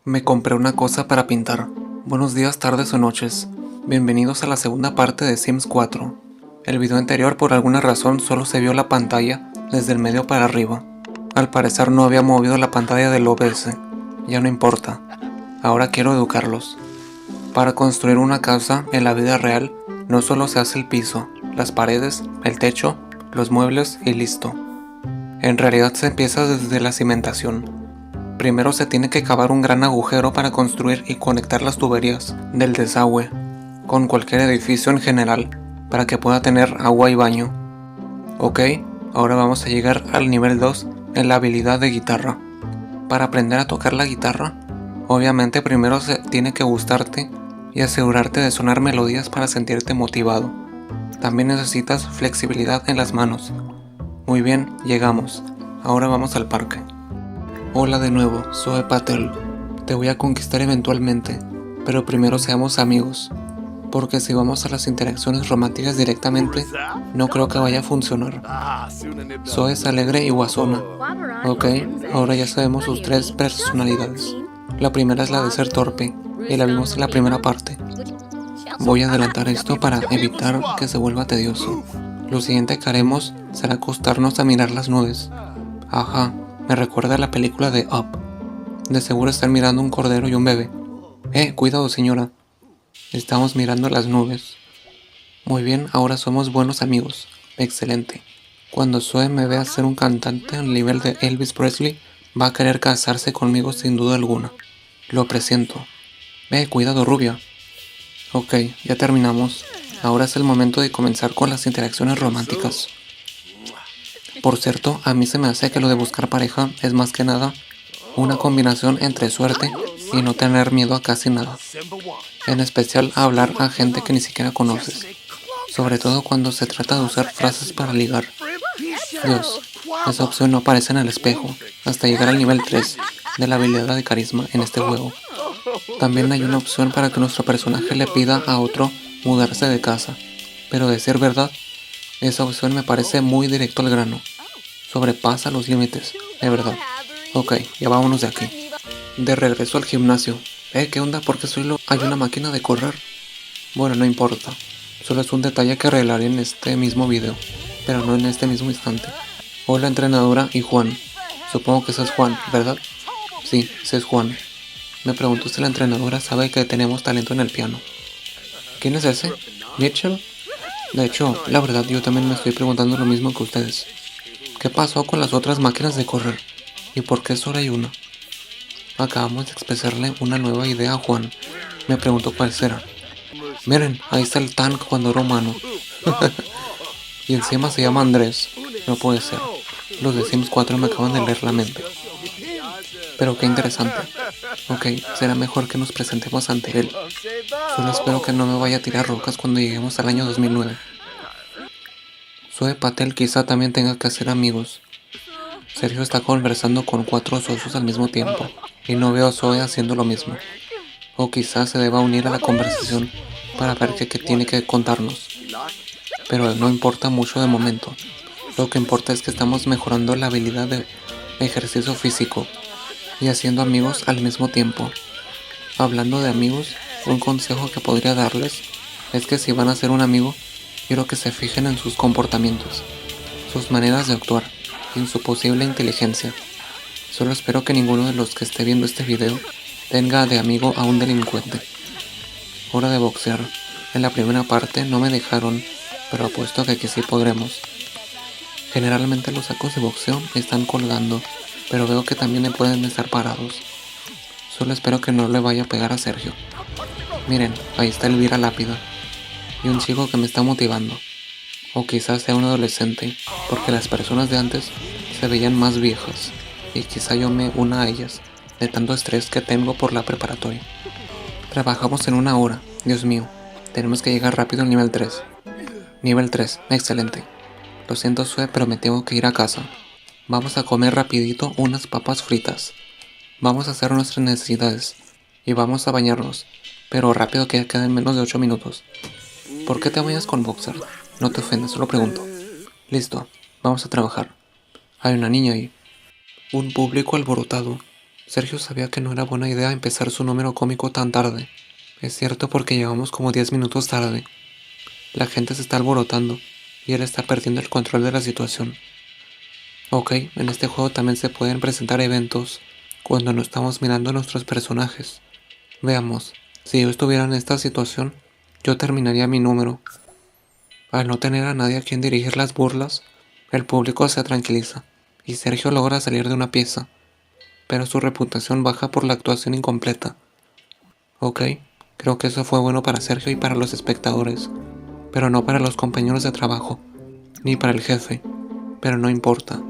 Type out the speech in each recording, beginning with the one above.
Me compré una cosa para pintar. Buenos días, tardes o noches. Bienvenidos a la segunda parte de Sims 4. El video anterior por alguna razón solo se vio la pantalla desde el medio para arriba. Al parecer no había movido la pantalla del OBS. Ya no importa. Ahora quiero educarlos. Para construir una casa en la vida real no solo se hace el piso, las paredes, el techo, los muebles y listo. En realidad se empieza desde la cimentación. Primero se tiene que cavar un gran agujero para construir y conectar las tuberías del desagüe con cualquier edificio en general para que pueda tener agua y baño. Ok, ahora vamos a llegar al nivel 2 en la habilidad de guitarra. Para aprender a tocar la guitarra, obviamente primero se tiene que gustarte y asegurarte de sonar melodías para sentirte motivado. También necesitas flexibilidad en las manos. Muy bien, llegamos. Ahora vamos al parque. Hola de nuevo, soy Patel. Te voy a conquistar eventualmente, pero primero seamos amigos, porque si vamos a las interacciones románticas directamente, no creo que vaya a funcionar. Zoe es alegre y guasona. Ok, ahora ya sabemos sus tres personalidades. La primera es la de ser torpe, y la vimos en la primera parte. Voy a adelantar esto para evitar que se vuelva tedioso. Lo siguiente que haremos será acostarnos a mirar las nubes. Ajá, me recuerda a la película de Up. De seguro están mirando un cordero y un bebé. Cuidado señora. Estamos mirando las nubes. Muy bien, ahora somos buenos amigos. Excelente. Cuando Zoe me vea ser un cantante al nivel de Elvis Presley, va a querer casarse conmigo sin duda alguna. Lo presiento. Cuidado rubia. Ok, ya terminamos. Ahora es el momento de comenzar con las interacciones románticas. Por cierto, a mí se me hace que lo de buscar pareja es más que nada una combinación entre suerte y no tener miedo a casi nada. En especial a hablar a gente que ni siquiera conoces. Sobre todo cuando se trata de usar frases para ligar. Dios, esa opción no aparece en el espejo hasta llegar al nivel 3 de la habilidad de carisma en este juego. También hay una opción para que nuestro personaje le pida a otro mudarse de casa. Pero de ser verdad, esa opción me parece muy directo al grano. Sobrepasa los límites, de verdad. Ok, ya vámonos de aquí. De regreso al gimnasio. ¿Qué onda? ¿Por qué solo hay una máquina de correr? Bueno, no importa. Solo es un detalle que arreglaré en este mismo video, pero no en este mismo instante. Hola entrenadora y Juan. Supongo que ese es Juan, ¿verdad? Sí, ese es Juan. Me pregunto si la entrenadora sabe que tenemos talento en el piano. ¿Quién es ese? ¿Mitchell? De hecho, la verdad yo también me estoy preguntando lo mismo que ustedes. ¿Qué pasó con las otras máquinas de correr? ¿Y por qué solo hay una? Acabamos de expresarle una nueva idea a Juan. Me pregunto cuál será. Miren, ahí está el tank cuando era humano. Y encima se llama Andrés. No puede ser. Los de Sims 4 me acaban de leer la mente. Pero qué interesante. Ok, será mejor que nos presentemos ante él. Solo espero que no me vaya a tirar rocas cuando lleguemos al año 2009. Zoe Patel quizá también tenga que hacer amigos. Sergio está conversando con 4 socios al mismo tiempo, y no veo a Zoe haciendo lo mismo. O quizás se deba unir a la conversación para ver qué tiene que contarnos. Pero no importa mucho de momento. Lo que importa es que estamos mejorando la habilidad de ejercicio físico y haciendo amigos al mismo tiempo. Hablando de amigos, un consejo que podría darles es que si van a ser un amigo, quiero que se fijen en sus comportamientos, sus maneras de actuar y en su posible inteligencia. Solo espero que ninguno de los que esté viendo este video tenga de amigo a un delincuente. Hora de boxear. En la primera parte no me dejaron, pero apuesto a que aquí sí podremos. Generalmente los sacos de boxeo están colgando, pero veo que también pueden estar parados. Solo espero que no le vaya a pegar a Sergio. Miren, ahí está Elvira Lápida. Y un chico que me está motivando. O quizás sea un adolescente, porque las personas de antes se veían más viejas. Y quizá yo me una a ellas, de tanto estrés que tengo por la preparatoria. Trabajamos en 1 hora, Dios mío. Tenemos que llegar rápido al nivel 3. Nivel 3, excelente. Lo siento Zoe, pero me tengo que ir a casa. Vamos a comer rapidito unas papas fritas. Vamos a hacer nuestras necesidades. Y vamos a bañarnos. Pero rápido que ya quedan menos de 8 minutos. ¿Por qué te bañas con boxer? No te ofendas, solo pregunto. Listo, vamos a trabajar. Hay una niña ahí. Un público alborotado. Sergio sabía que no era buena idea empezar su número cómico tan tarde. Es cierto porque llevamos como 10 minutos tarde. La gente se está alborotando y él está perdiendo el control de la situación. Ok, en este juego también se pueden presentar eventos cuando no estamos mirando a nuestros personajes. Veamos, si yo estuviera en esta situación, yo terminaría mi número. Al no tener a nadie a quien dirigir las burlas, el público se tranquiliza y Sergio logra salir de una pieza, pero su reputación baja por la actuación incompleta. Ok, creo que eso fue bueno para Sergio y para los espectadores, pero no para los compañeros de trabajo, ni para el jefe, pero no importa.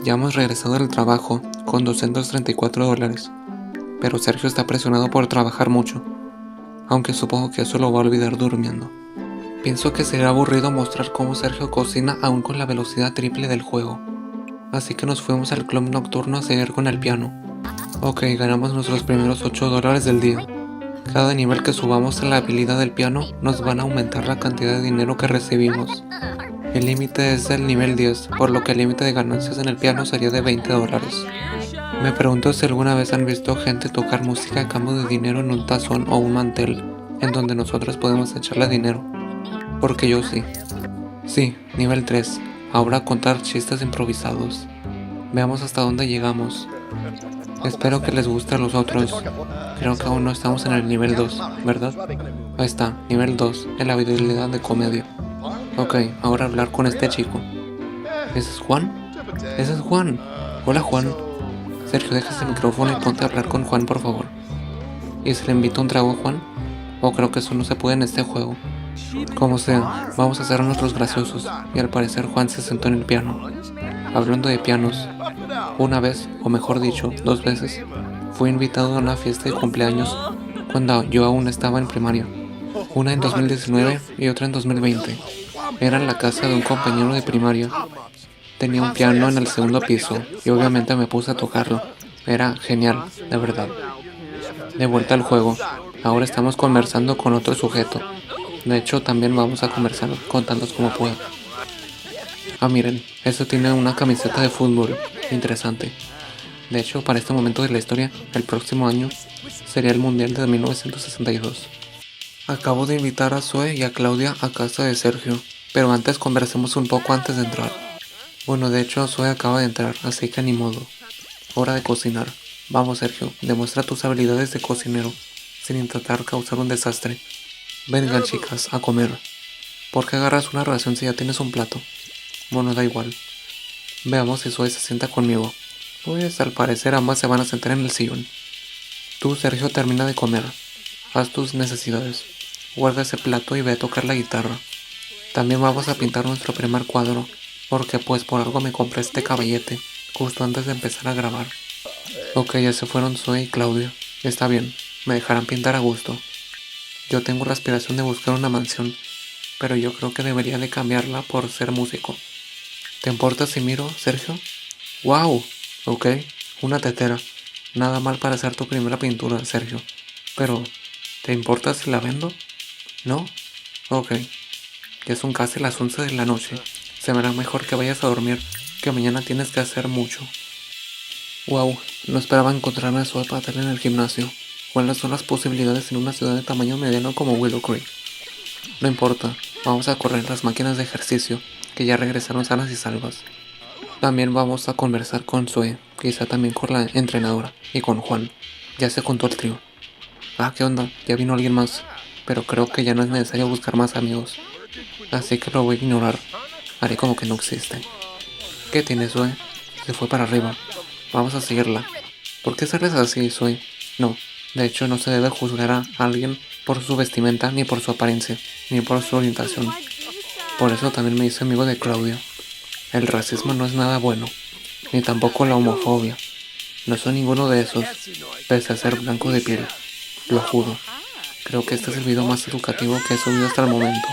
Ya hemos regresado del trabajo con $234, pero Sergio está presionado por trabajar mucho, aunque supongo que eso lo va a olvidar durmiendo. Pienso que sería aburrido mostrar cómo Sergio cocina aún con la velocidad triple del juego, así que nos fuimos al club nocturno a seguir con el piano. Ok, ganamos nuestros primeros $8 del día. Cada nivel que subamos en la habilidad del piano nos van a aumentar la cantidad de dinero que recibimos. El límite es del nivel 10, por lo que el límite de ganancias en el piano sería de $20. Me pregunto si alguna vez han visto gente tocar música a cambio de dinero en un tazón o un mantel, en donde nosotros podemos echarle dinero. Porque yo sí. Sí, nivel 3. Ahora contar chistes improvisados. Veamos hasta dónde llegamos. Espero que les guste a los otros. Creo que aún no estamos en el nivel 2, ¿verdad? Ahí está, nivel 2, en la habilidad de comedia. Ok, ahora hablar con este chico. ¿Ese es Juan? Ese es Juan. Hola Juan. Sergio, deja ese micrófono y ponte a hablar con Juan, por favor. ¿Y si le invito un trago a Juan? O creo que eso no se puede en este juego. Como sea, vamos a hacer nuestros graciosos. Y al parecer Juan se sentó en el piano. Hablando de pianos, una vez, o mejor dicho, 2 veces, fui invitado a una fiesta de cumpleaños cuando yo aún estaba en primaria. Una en 2019 y otra en 2020. Era en la casa de un compañero de primaria. Tenía un piano en el segundo piso y obviamente me puse a tocarlo. Era genial, de verdad. De vuelta al juego, ahora estamos conversando con otro sujeto. De hecho, también vamos a conversar contándonos como pueda. Ah, miren, eso tiene una camiseta de fútbol. Interesante. De hecho, para este momento de la historia, el próximo año sería el Mundial de 1962. Acabo de invitar a Zoe y a Claudia a casa de Sergio, pero antes conversemos un poco antes de entrar. Bueno, de hecho, Zoe acaba de entrar, así que ni modo. Hora de cocinar. Vamos, Sergio, demuestra tus habilidades de cocinero, sin intentar causar un desastre. Vengan, chicas, a comer. ¿Por qué agarras una ración si ya tienes un plato? Bueno, da igual. Veamos si Zoe se sienta conmigo. Pues al parecer ambas se van a sentar en el sillón. Tú, Sergio, termina de comer. Haz tus necesidades. Guarda ese plato y ve a tocar la guitarra. También vamos a pintar nuestro primer cuadro, porque pues por algo me compré este caballete, justo antes de empezar a grabar. Ok, ya se fueron Zoe y Claudia. Está bien, me dejarán pintar a gusto. Yo tengo la aspiración de buscar una mansión, pero yo creo que debería de cambiarla por ser músico. ¿Te importa si miro, Sergio? ¡Wow! Ok, una tetera. Nada mal para hacer tu primera pintura, Sergio. Pero, ¿te importa si la vendo? ¿No? Ok. Ya son casi las 11 de la noche. Se verá mejor que vayas a dormir, que mañana tienes que hacer mucho. Wow, no esperaba encontrarme a Zoe Patel en el gimnasio. ¿Cuáles son las posibilidades en una ciudad de tamaño mediano como Willow Creek? No importa, vamos a correr las máquinas de ejercicio, que ya regresaron sanas y salvas. También vamos a conversar con Zoe, quizá también con la entrenadora, y con Juan. Ya se juntó el trío. Ah, ¿qué onda? Ya vino alguien más, pero creo que ya no es necesario buscar más amigos. Así que lo voy a ignorar. Haré como que no existe. ¿Qué tiene Zoe? Se fue para arriba. Vamos a seguirla. ¿Por qué sales así, Zoe? No, de hecho no se debe juzgar a alguien por su vestimenta, ni por su apariencia, ni por su orientación. Por eso también me hice amigo de Claudia. El racismo no es nada bueno, ni tampoco la homofobia. No soy ninguno de esos, pese a ser blanco de piel. Lo juro. Creo que este es el video más educativo que he subido hasta el momento.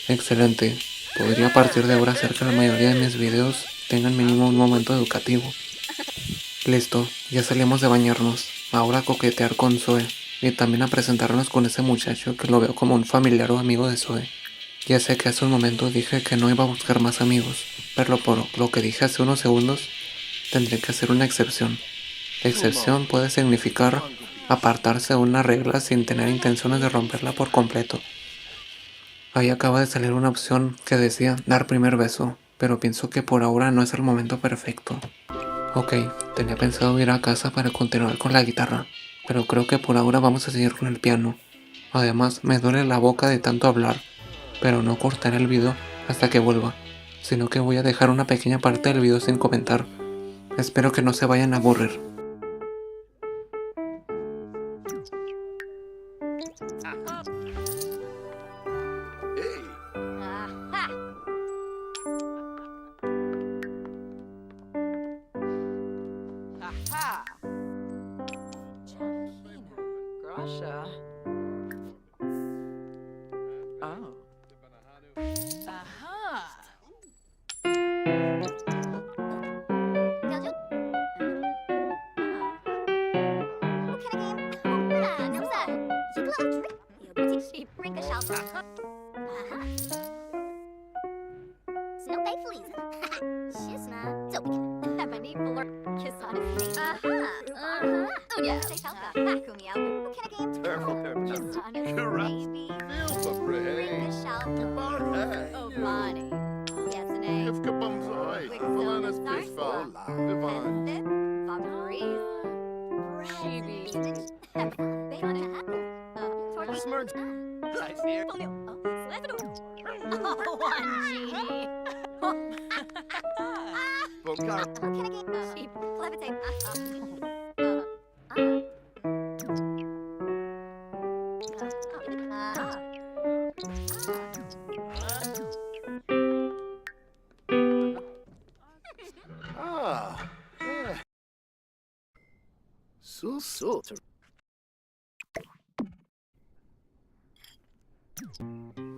Excelente. Podría a partir de ahora hacer que la mayoría de mis videos tengan mínimo un momento educativo. Listo, ya salimos de bañarnos. Ahora a coquetear con Zoe. Y también a presentarnos con ese muchacho que lo veo como un familiar o amigo de Zoe. Ya sé que hace un momento dije que no iba a buscar más amigos, pero por lo que dije hace unos segundos, tendré que hacer una excepción. Excepción puede significar apartarse de una regla sin tener intenciones de romperla por completo. Ahí acaba de salir una opción que decía dar primer beso, pero pienso que por ahora no es el momento perfecto. Ok, tenía pensado ir a casa para continuar con la guitarra, pero creo que por ahora vamos a seguir con el piano. Además, me duele la boca de tanto hablar, pero no cortaré el video hasta que vuelva, sino que voy a dejar una pequeña parte del video sin comentar. Espero que no se vayan a aburrir. Aha! Chakina. Grasha. Oh. Aha!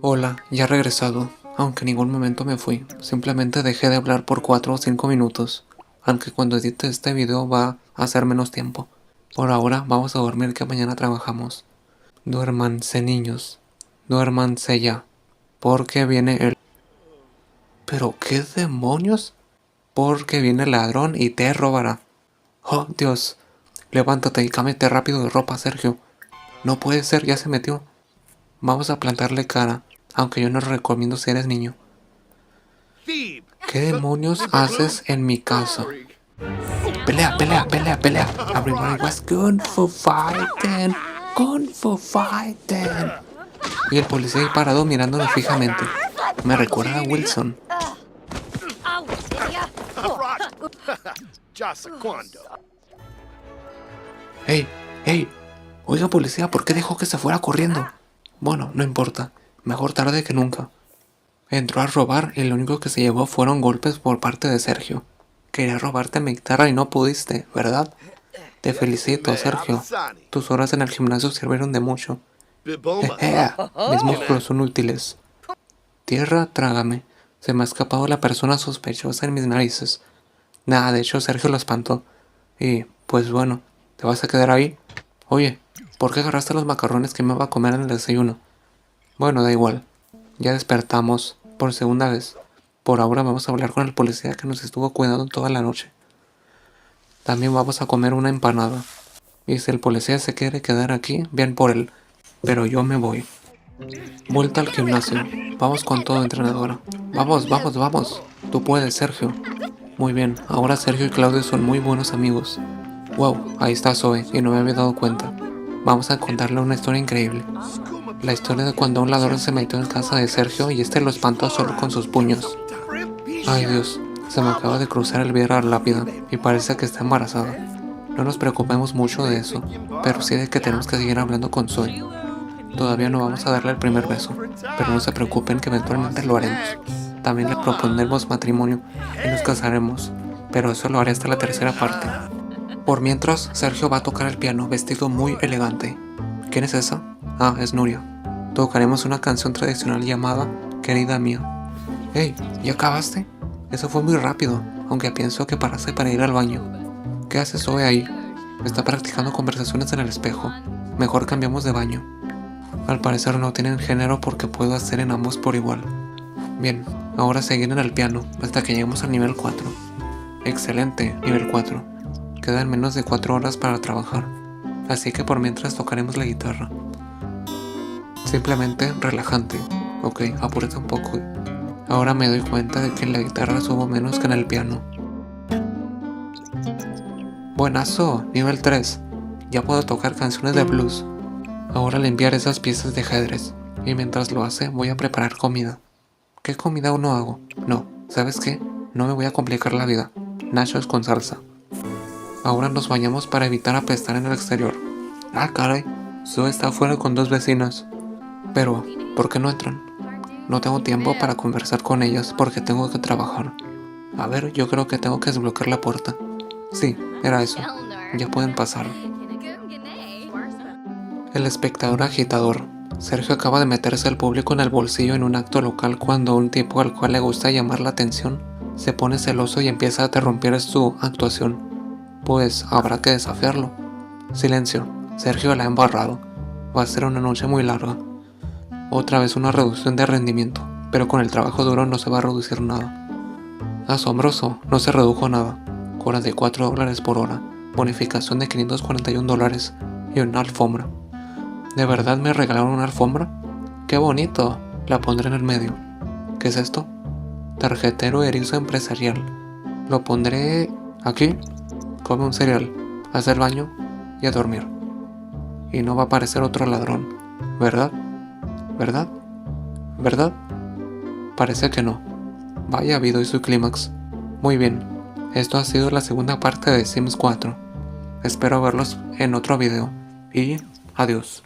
Hola, ya he regresado, aunque en ningún momento me fui, simplemente dejé de hablar por 4 o 5 minutos, aunque cuando edite este video va a ser menos tiempo. Por ahora vamos a dormir que mañana trabajamos. Duérmanse niños, duérmanse ya, porque viene el... ¿Pero qué demonios? Porque viene el ladrón y te robará. ¡Oh, Dios! Levántate y cámbiate rápido de ropa, Sergio. No puede ser, ya se metió. Vamos a plantarle cara, aunque yo no recomiendo si eres niño. ¿Qué demonios haces en mi casa? Pelea, pelea, pelea, pelea. Everybody was good for fighting. Good for fighting. Y el policía ahí parado mirándolo fijamente. Me recuerda a Wilson. ¡Hey! ¡Hey! Oiga, policía, ¿por qué dejó que se fuera corriendo? Bueno, no importa. Mejor tarde que nunca. Entró a robar y lo único que se llevó fueron golpes por parte de Sergio. Quería robarte mi guitarra y no pudiste, ¿verdad? Te felicito, Sergio. Tus horas en el gimnasio sirvieron de mucho. Jeje, mis músculos son útiles. Tierra, trágame. Se me ha escapado la persona sospechosa en mis narices. Nada, de hecho Sergio lo espantó. Y, pues bueno, ¿te vas a quedar ahí? Oye, ¿por qué agarraste los macarrones que me iba a comer en el desayuno? Bueno, da igual. Ya despertamos, por segunda vez. Por ahora vamos a hablar con el policía que nos estuvo cuidando toda la noche. También vamos a comer una empanada. Y si el policía se quiere quedar aquí, bien por él. Pero yo me voy. Vuelta al gimnasio. Vamos con todo, entrenadora. Vamos, vamos, vamos. Tú puedes, Sergio. Muy bien, ahora Sergio y Claudio son muy buenos amigos. Wow, ahí está Zoe, y no me había dado cuenta. Vamos a contarle una historia increíble. La historia de cuando un ladrón se metió en casa de Sergio y este lo espantó solo con sus puños. Ay Dios, se me acaba de cruzar el vidrio lápida y parece que está embarazada. No nos preocupemos mucho de eso, pero sí de que tenemos que seguir hablando con Zoe. Todavía no vamos a darle el primer beso, pero no se preocupen que eventualmente lo haremos. También le propondremos matrimonio y nos casaremos, pero eso lo haré hasta la tercera parte. Por mientras, Sergio va a tocar el piano vestido muy elegante. ¿Quién es esa? Ah, es Nuria. Tocaremos una canción tradicional llamada Querida Mía. Hey, ¿ya acabaste? Eso fue muy rápido, aunque pienso que paraste para ir al baño. ¿Qué haces Zoe ahí? Está practicando conversaciones en el espejo. Mejor cambiamos de baño. Al parecer no tienen género porque puedo hacer en ambos por igual. Bien, ahora seguir en el piano hasta que lleguemos al nivel 4. Excelente, nivel 4. Quedan menos de 4 horas para trabajar, así que por mientras tocaremos la guitarra. Simplemente relajante. Ok, apúrate un poco. Ahora me doy cuenta de que en la guitarra subo menos que en el piano. Buenazo, nivel 3. Ya puedo tocar canciones de blues. Ahora limpiar esas piezas de ajedrez. Y mientras lo hace, voy a preparar comida. ¿Qué comida aún no hago? No, ¿sabes qué? No me voy a complicar la vida. Nachos con salsa. Ahora nos bañamos para evitar apestar en el exterior. Ah, caray. Zoe está afuera con 2 vecinas. Pero, ¿por qué no entran? No tengo tiempo para conversar con ellas porque tengo que trabajar. A ver, yo creo que tengo que desbloquear la puerta. Sí, era eso. Ya pueden pasar. El espectador agitador. Sergio acaba de meterse al público en el bolsillo en un acto local cuando un tipo al cual le gusta llamar la atención se pone celoso y empieza a interrumpir su actuación. Pues habrá que desafiarlo. Silencio. Sergio la ha embarrado. Va a ser una noche muy larga. Otra vez una reducción de rendimiento, pero con el trabajo duro no se va a reducir nada. Asombroso, no se redujo nada. $44 por hora, bonificación de $541 y una alfombra. ¿De verdad me regalaron una alfombra? ¡Qué bonito! La pondré en el medio. ¿Qué es esto? Tarjetero erizo empresarial. Lo pondré aquí. Come un cereal, haz el baño y a dormir. Y no va a aparecer otro ladrón, ¿verdad? ¿Verdad? ¿Verdad? Parece que no. Vaya video y su clímax. Muy bien, esto ha sido la segunda parte de Sims 4. Espero verlos en otro video y adiós.